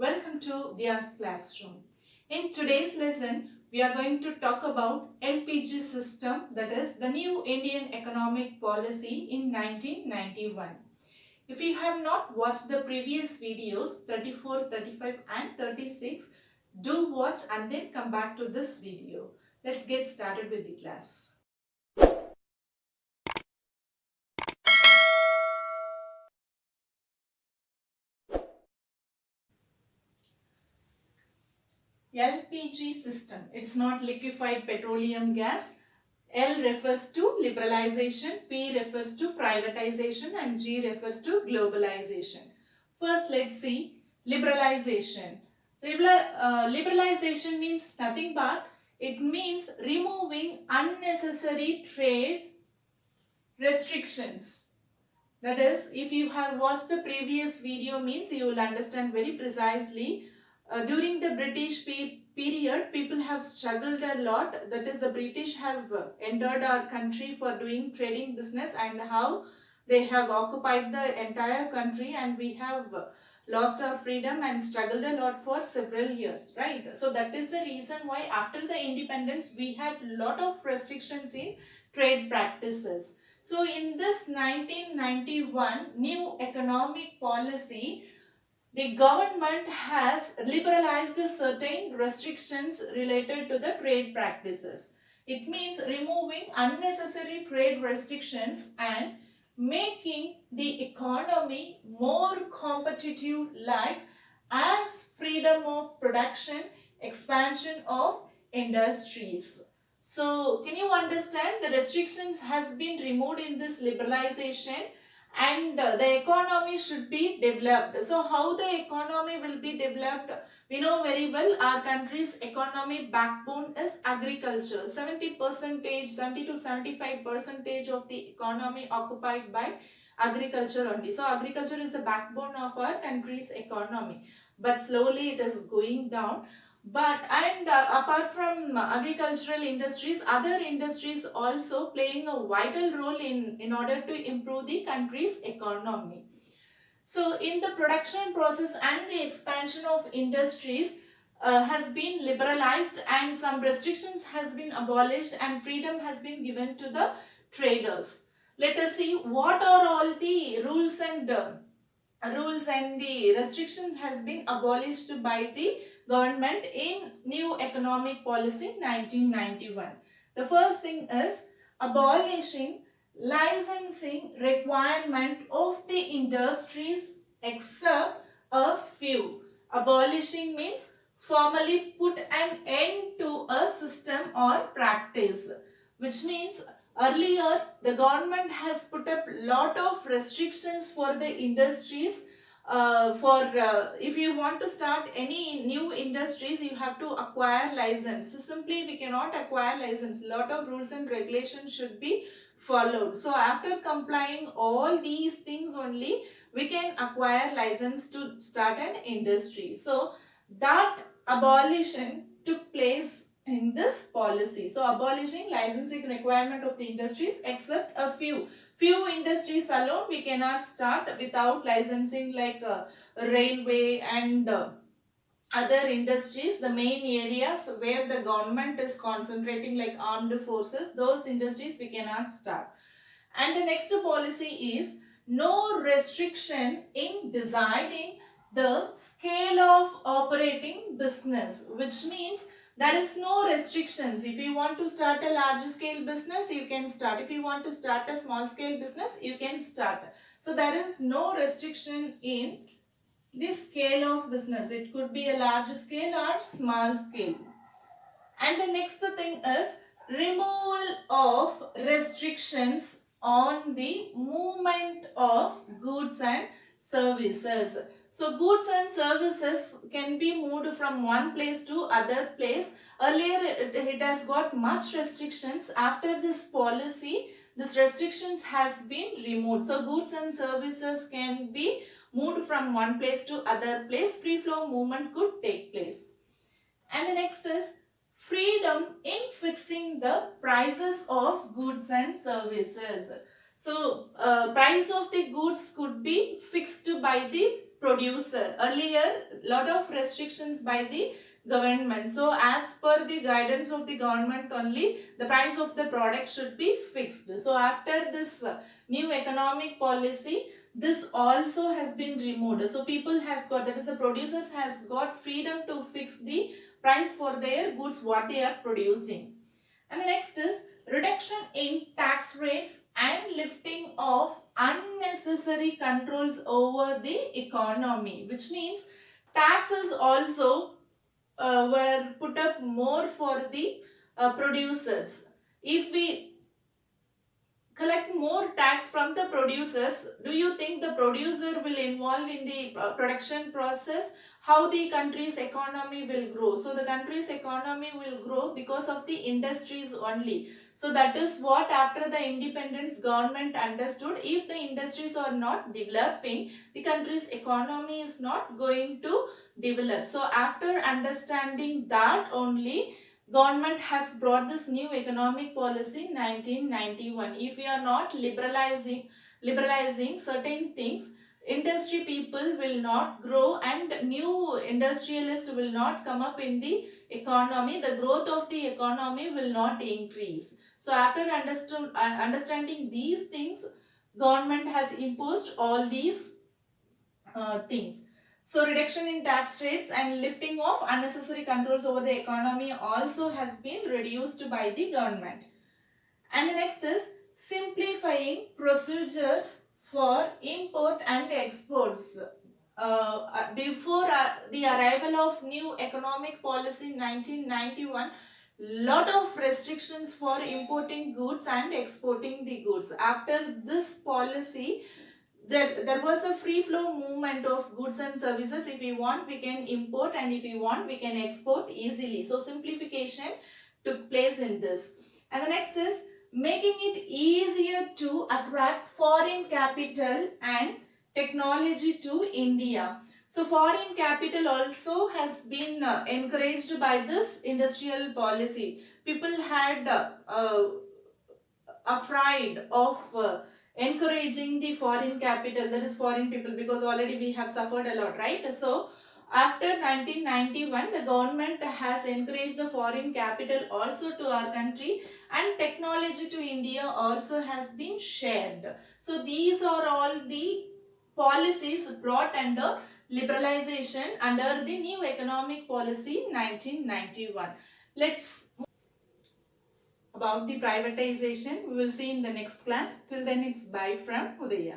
Welcome to Diya's classroom. In today's lesson, we are going to talk about LPG system, that is the new Indian economic policy in 1991. If you have not watched the previous videos 34, 35 and 36, do watch and then come back to this video. Let's get started with the class. LPG system, it's not liquefied petroleum gas. L refers to liberalization, P refers to privatization and G refers to globalization. First, let's see liberalization. Liberalization means nothing but it means removing unnecessary trade restrictions. That is, if you have watched the previous video means you will understand very precisely. During the British period, people have struggled a lot. That is, the British have entered our country for doing trading business and how they have occupied the entire country and we have lost our freedom and struggled a lot for several years, right? So that is the reason why after the independence, we had lot of restrictions in trade practices. So in this 1991 new economic policy, the government has liberalized certain restrictions related to the trade practices. It means removing unnecessary trade restrictions and making the economy more competitive, like as freedom of production, expansion of industries. So can you understand the restrictions has been removed in this liberalization and the economy should be developed. So how the economy will be developed? We know very well our country's economy backbone is agriculture. 70 to 75% of the economy occupied by agriculture only. So agriculture is the backbone of our country's economy. But slowly it is going down. But apart from agricultural industries, other industries also playing a vital role in order to improve the country's economy. So in the production process and the expansion of industries has been liberalized and some restrictions has been abolished and freedom has been given to the traders. Let us see what are all the rules and the restrictions has been abolished by the government in new economic policy 1991. The first thing is abolishing licensing requirement of the industries except a few. Abolishing means formally put an end to a system or practice, which means earlier the government has put up lot of restrictions for the industries. If you want to start any new industries, you have to acquire license. Simply we cannot acquire license. Lot of rules and regulations should be followed. So after complying all these things only, we can acquire license to start an industry. So that abolition took place in this policy. So abolishing licensing requirement of the industries except a few industries alone we cannot start without licensing, like railway and other industries, the main areas where the government is concentrating like armed forces, those industries we cannot start. And the next policy is no restriction in deciding the scale of operating business, which means there is no restrictions. If you want to start a large scale business, you can start. If you want to start a small scale business, you can start. So there is no restriction in the scale of business. It could be a large scale or small scale. And the next thing is removal of restrictions on the movement of goods and services. So goods and services can be moved from one place to other place. Earlier it has got much restrictions. After this policy, this restrictions has been removed. So goods and services can be moved from one place to other place. Free flow movement could take place. And the next is freedom in fixing the prices of goods and services. So price of the goods could be fixed by the producer. Earlier, lot of restrictions by the government. So as per the guidance of the government only, the price of the product should be fixed. So after this new economic policy, this also has been removed. So people has got, that is the producers has got freedom to fix the price for their goods what they are producing. And the next is reduction in tax rates and lifting of unnecessary controls over the economy, which means taxes also were put up more for the producers. If we collect more tax from the producers, do you think the producer will involve in the production process? How the country's economy will grow? So the country's economy will grow because of the industries only. So that is what after the independence government understood. If the industries are not developing, the country's economy is not going to develop. So after understanding that only, government has brought this new economic policy in 1991. If we are not liberalizing certain things, industry people will not grow and new industrialists will not come up in the economy. The growth of the economy will not increase. So after understanding these things, government has imposed all these things. So reduction in tax rates and lifting of unnecessary controls over the economy also has been reduced by the government. And the next is simplifying procedures for import and exports. Before the arrival of new economic policy in 1991, lot of restrictions for importing goods and exporting the goods. After this policy, there was a free flow movement of goods and services. If we want, we can import, and if we want, we can export easily. So simplification took place in this. And the next is making it easier to attract foreign capital and technology to India. So foreign capital also has been encouraged by this industrial policy. People had afraid of encouraging the foreign capital, that is foreign people, because already we have suffered a lot, right? So after 1991, the government has encouraged the foreign capital also to our country, and technology to India also has been shared. So these are all the policies brought under liberalization under the new economic policy 1991. Let's about the privatization we will see in the next class. Till then, it's bye from Udaya.